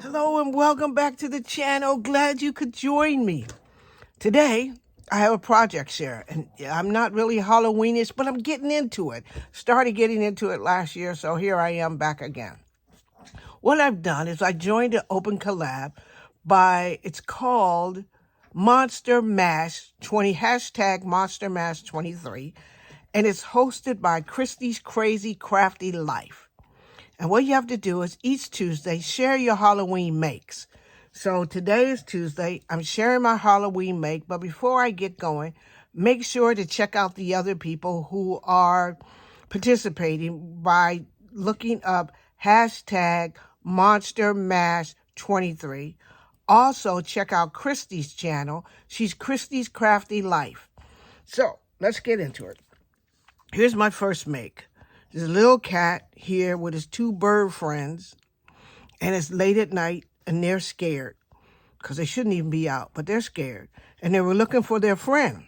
Hello and welcome back to the channel. Glad you could join me. Today, I have a project share, and I'm not really Halloweenish, but I'm getting into it. Started getting into it last year, so here I am back again. What I've done is I joined an open collab it's called Monster Mash 20, hashtag Monster Mash 23, and it's hosted by Christy's Crazy Crafty Life. And what you have to do is each Tuesday, share your Halloween makes. So today is Tuesday. I'm sharing my Halloween make. But before I get going, make sure to check out the other people who are participating by looking up hashtag Monster Mash 23. Also, check out Christy's channel. She's Christy's Crafty Life. So let's get into it. Here's my first make. There's a little cat here with his two bird friends, and it's late at night, and they're scared because they shouldn't even be out, but they're scared. And they were looking for their friend,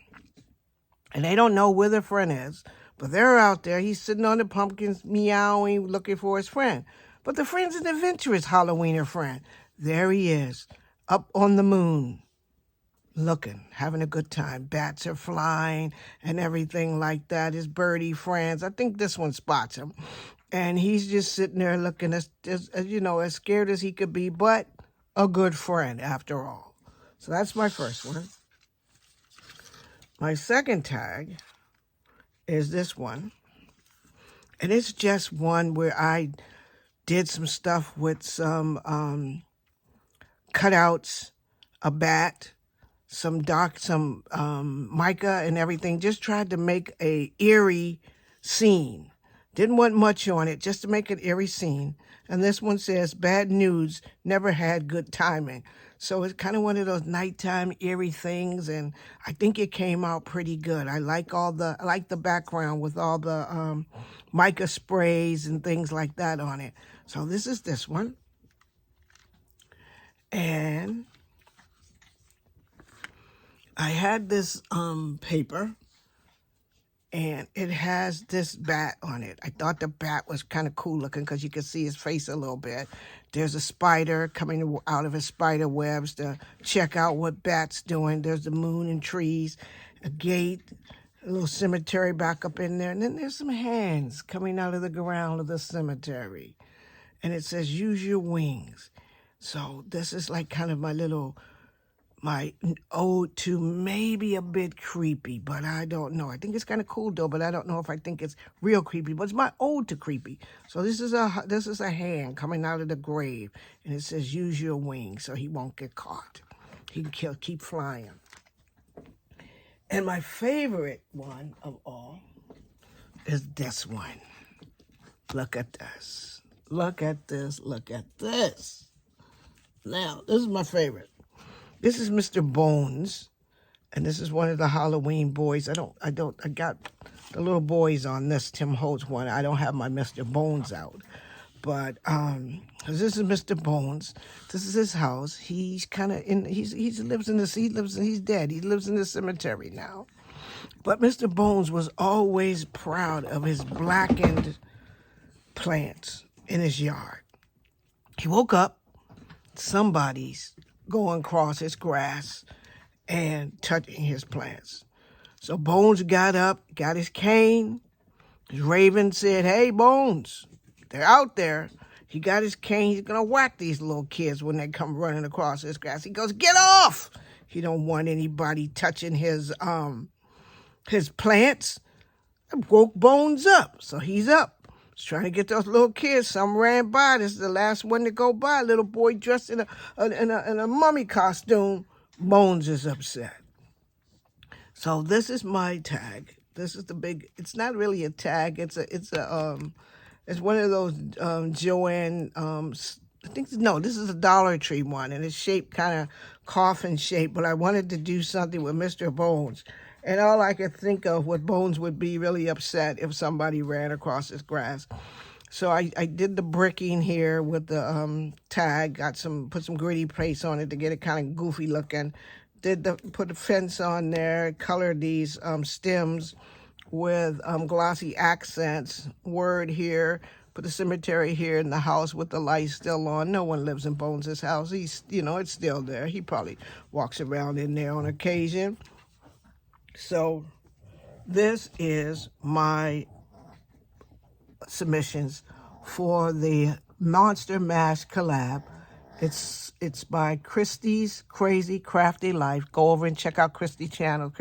and they don't know where their friend is, but they're out there. He's sitting on the pumpkins, meowing, looking for his friend. But the friend's an adventurous Halloweener friend. There he is, up on the moon, looking, having a good time. Bats are flying and everything like that. His birdie friends. I think this one spots him. And he's just sitting there looking as scared as he could be, but a good friend after all. So that's my first one. My second tag is this one. And it's just one where I did some stuff with some cutouts, a bat, some mica and everything. Just tried to make a eerie scene. Didn't want much on it, just to make an eerie scene. And this one says, bad news, never had good timing. So it's kind of one of those nighttime eerie things, and I think it came out pretty good. I like the background with all the mica sprays and things like that on it. So this is this one. And I had this paper, and it has this bat on it. I thought the bat was kind of cool looking because you can see his face a little bit. There's a spider coming out of his spider webs to check out what bat's doing. There's the moon and trees, a gate, a little cemetery back up in there. And then there's some hands coming out of the ground of the cemetery. And it says, use your wings. So this is like kind of my ode to maybe a bit creepy, but I don't know. I think it's kind of cool though, but I don't know if I think it's real creepy. But it's my ode to creepy. So this is a hand coming out of the grave, and it says use your wings so he won't get caught. He can keep flying. And my favorite one of all is this one. Look at this. Look at this. Look at this. Now, this is my favorite. This is Mr. Bones, and this is one of the Halloween boys. I got the little boys on this Tim Holtz one. I don't have my Mr. Bones out. But this is Mr. Bones. This is his house. He's kind of he's dead. He lives in the cemetery now. But Mr. Bones was always proud of his blackened plants in his yard. He woke up, somebody's going across his grass and touching his plants. So Bones got up, got his cane. His raven said, hey, Bones, they're out there. He got his cane. He's going to whack these little kids when they come running across his grass. He goes, get off. He don't want anybody touching his plants. It woke Bones up. So he's up. He's trying to get those little kids. Some ran by. This is the last one to go by. A little boy dressed in a mummy costume. Bones is upset. So this is my tag. This is the big. It's not really a tag. It's one of those Joanne. This is a Dollar Tree one, and it's shaped kind of coffin shaped. But I wanted to do something with Mr. Bones. And all I could think of what Bones would be really upset if somebody ran across his grass. So I did the bricking here with the tag, put some gritty paste on it to get it kind of goofy looking. Put the fence on there, colored these stems with glossy accents, word here, put the cemetery here in the house with the lights still on. No one lives in Bones' house. He's, it's still there. He probably walks around in there on occasion. So this is my submissions for the Monster Mash collab. It's by Christy's Crazy Crafty Life. Go over and check out Christy's channel.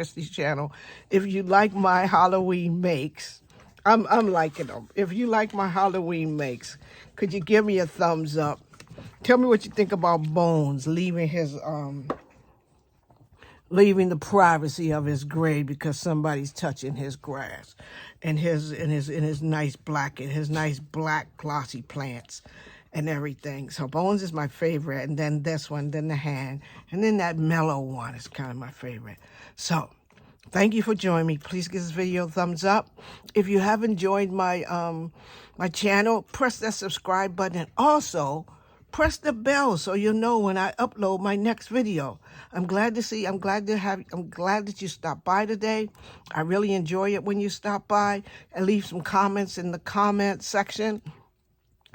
If you like my Halloween makes, I'm liking them. If you like my Halloween makes, could you give me a thumbs up? Tell me what you think about Bones leaving the privacy of his grave because somebody's touching his grass and his nice black glossy plants and everything. So Bones is my favorite, and then this one, then the hand, and then that mellow one is kind of my favorite. So thank you for joining me. Please give this video a thumbs up. If you haven't joined my my channel, press that subscribe button, and also press the bell so you'll know when I upload my next video. I'm glad that you stopped by today. I really enjoy it when you stop by and leave some comments in the comment section.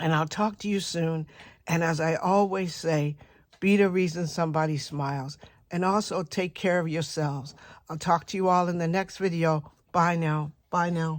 And I'll talk to you soon. And as I always say, be the reason somebody smiles. And also take care of yourselves. I'll talk to you all in the next video. Bye now. Bye now.